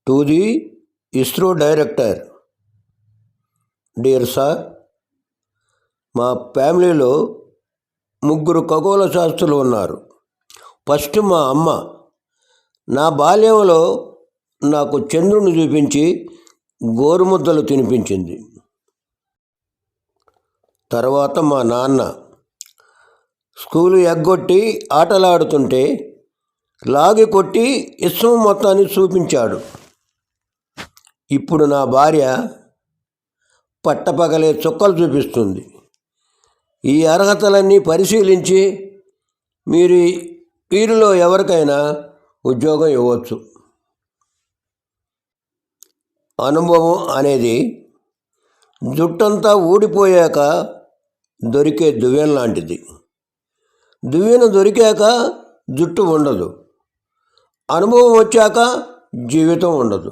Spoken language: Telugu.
To the ISRO director. Dear sir, మా ఫ్యామిలీలో ముగ్గురు ఖగోళ శాస్త్రులు ఉన్నారు. ఫస్ట్ మా అమ్మ నా బాల్యంలో నాకు చంద్రుని చూపించి గోరుముద్దలు తినిపించింది. తర్వాత మా నాన్న స్కూలు ఎగ్గొట్టి ఆటలాడుతుంటే లాగి కొట్టి విశ్వం మొత్తాన్ని చూపించాడు. ఇప్పుడు నా భార్య పట్టపగలే చుక్కలు చూపిస్తుంది. ఈ అర్హతలన్నీ పరిశీలించి వీరిలో ఎవరికైనా ఉద్యోగం ఇవ్వచ్చు. అనుభవం అనేది జుట్టంతా ఊడిపోయాక దొరికే దువ్వెన లాంటిది. దువ్వెన దొరికాక జుట్టు ఉండదు. అనుభవం వచ్చాక జీవితం ఉండదు.